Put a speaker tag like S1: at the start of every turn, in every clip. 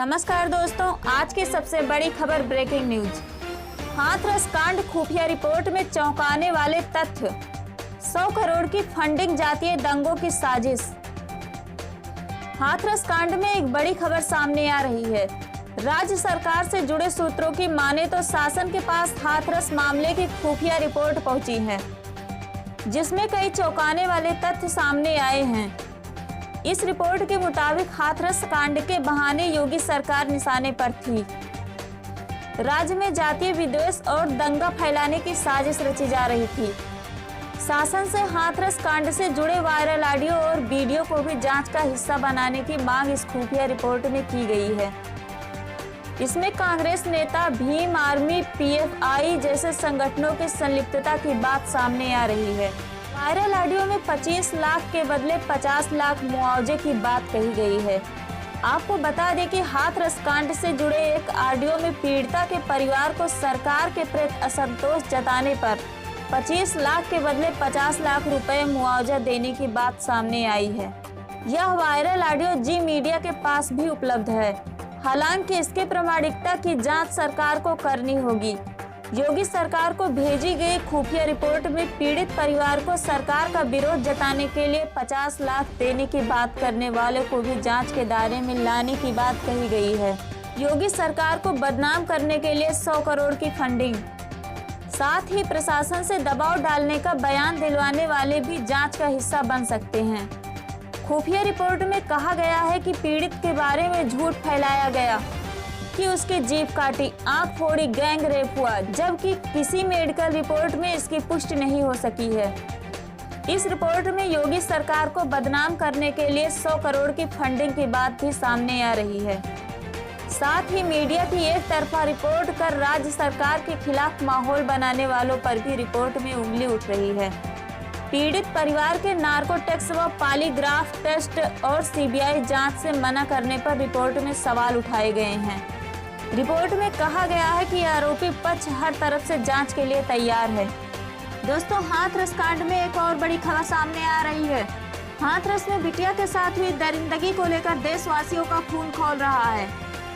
S1: नमस्कार दोस्तों, आज की सबसे बड़ी खबर ब्रेकिंग न्यूज। हाथरस कांड खुफिया रिपोर्ट में चौंकाने वाले तथ्य। 100 करोड़ की फंडिंग जातीय दंगों की साजिश। हाथरस कांड में एक बड़ी खबर सामने आ रही है। राज्य सरकार से जुड़े सूत्रों की माने तो शासन के पास हाथरस मामले की खुफिया रिपोर्ट पहुंची है, जिसमें कई चौंकाने वाले तथ्य सामने आए हैं। इस रिपोर्ट के मुताबिक हाथरस कांड के बहाने योगी सरकार निशाने पर थी। राज्य में जातीय विद्वेष और दंगा फैलाने की साजिश रची जा रही थी। शासन से हाथरस कांड से जुड़े वायरल ऑडियो और वीडियो को भी जांच का हिस्सा बनाने की मांग इस खुफिया रिपोर्ट में की गई है। इसमें कांग्रेस नेता, भीम आर्मी, पीएफआई जैसे संगठनों की संलिप्तता की बात सामने आ रही है। वायरल ऑडियो में 25 लाख के बदले 50 लाख मुआवजे की बात कही गई है। आपको बता दें कि हाथरस कांड से जुड़े एक ऑडियो में पीड़िता के परिवार को सरकार के प्रति असंतोष जताने पर 25 लाख के बदले 50 लाख रुपए मुआवजा देने की बात सामने आई है। यह वायरल ऑडियो जी मीडिया के पास भी उपलब्ध है। हालांकि इसके प्रामाणिकता की जांच सरकार को करनी होगी। योगी सरकार को भेजी गई खुफिया रिपोर्ट में पीड़ित परिवार को सरकार का विरोध जताने के लिए 50 लाख देने की बात करने वाले को भी जांच के दायरे में लाने की बात कही गई है। योगी सरकार को बदनाम करने के लिए 100 करोड़ की फंडिंग, साथ ही प्रशासन से दबाव डालने का बयान दिलवाने वाले भी जांच का हिस्सा बन सकते हैं। खुफिया रिपोर्ट में कहा गया है कि पीड़ित के बारे में झूठ फैलाया गया कि उसकी जीभ काटी, आंख फोड़ी, गैंग रेप हुआ, जबकि किसी मेडिकल रिपोर्ट में इसकी पुष्टि नहीं हो सकी है। इस रिपोर्ट में योगी सरकार को बदनाम करने के लिए 100 करोड़ की फंडिंग की बात भी सामने आ रही है। साथ ही मीडिया की एक तरफा रिपोर्ट कर राज्य सरकार के खिलाफ माहौल बनाने वालों पर भी रिपोर्ट में उंगली उठ रही है। पीड़ित परिवार के नार्को टेस्ट व पॉलीग्राफ टेस्ट और सीबीआई जांच से मना करने पर रिपोर्ट में सवाल उठाए गए हैं। रिपोर्ट में कहा गया है कि आरोपी पक्ष हर तरफ से जांच के लिए तैयार है। दोस्तों, हाथरस कांड में एक और बड़ी खबर सामने आ रही है। हाथरस में बिटिया के साथ हुई दरिंदगी को लेकर देशवासियों का खून खौल रहा है।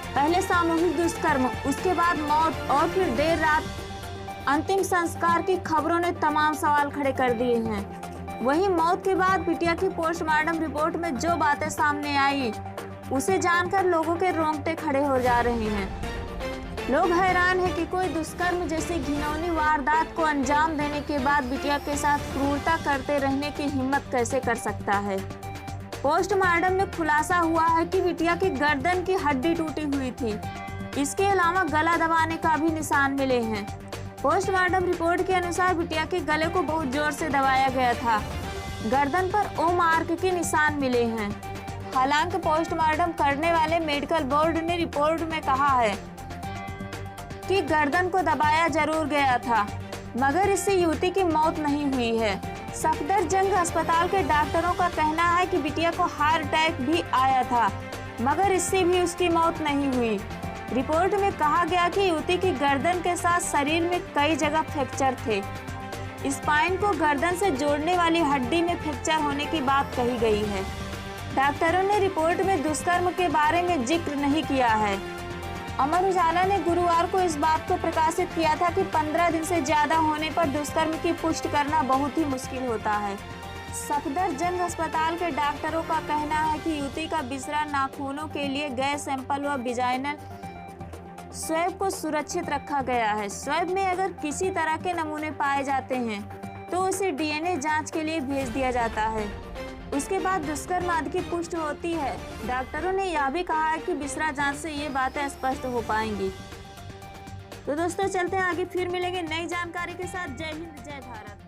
S1: पहले सामूहिक दुष्कर्म, उसके बाद मौत और फिर देर रात अंतिम संस्कार की खबरों ने तमाम सवाल खड़े कर दिए हैं। वहीं मौत के बाद बिटिया की पोस्टमार्टम रिपोर्ट में जो बातें सामने आई, उसे जानकर लोगों के रोंगटे खड़े हो जा रहे हैं। लोग हैरान हैं कि कोई दुष्कर्म जैसी घिनौनी वारदात को अंजाम देने के बाद बिटिया के साथ क्रूरता करते रहने की हिम्मत कैसे कर सकता है। पोस्टमार्टम में खुलासा हुआ है कि बिटिया की गर्दन की हड्डी टूटी हुई थी। इसके अलावा गला दबाने का भी निशान मिले हैं। पोस्टमार्टम रिपोर्ट के अनुसार बिटिया के गले को बहुत जोर से दबाया गया था। गर्दन पर ओ मार्क के निशान मिले हैं। हालांकि पोस्टमार्टम करने वाले मेडिकल बोर्ड ने रिपोर्ट में कहा है कि गर्दन को दबाया जरूर गया था, मगर इससे युवती की मौत नहीं हुई है। सफदरजंग अस्पताल के डॉक्टरों का कहना है कि बिटिया को हार्ट अटैक भी आया था, मगर इससे भी उसकी मौत नहीं हुई। रिपोर्ट में कहा गया कि युवती की गर्दन के साथ शरीर में कई जगह फ्रैक्चर थे। स्पाइन को गर्दन से जोड़ने वाली हड्डी में फ्रैक्चर होने की बात कही गई है। डॉक्टरों ने रिपोर्ट में दुष्कर्म के बारे में जिक्र नहीं किया है। अमर उजाला ने गुरुवार को इस बात को प्रकाशित किया था कि 15 दिन से ज्यादा होने पर दुष्कर्म की पुष्टि करना बहुत ही मुश्किल होता है। सफदरजंग अस्पताल के डॉक्टरों का कहना है कि युवती का बिसरा नाखूनों के लिए गैस सैंपल व विजाइनल स्वैब को सुरक्षित रखा गया है। स्वैब में अगर किसी तरह के नमूने पाए जाते हैं तो उसे डीएनए जांच के लिए भेज दिया जाता है। उसके बाद दुष्कर्म आदि की पुष्टि होती है। डॉक्टरों ने यह भी कहा है कि बिसरा जांच से ये बातें स्पष्ट हो पाएंगी। तो दोस्तों, चलते हैं आगे, फिर मिलेंगे नई जानकारी के साथ। जय हिंद, जय भारत।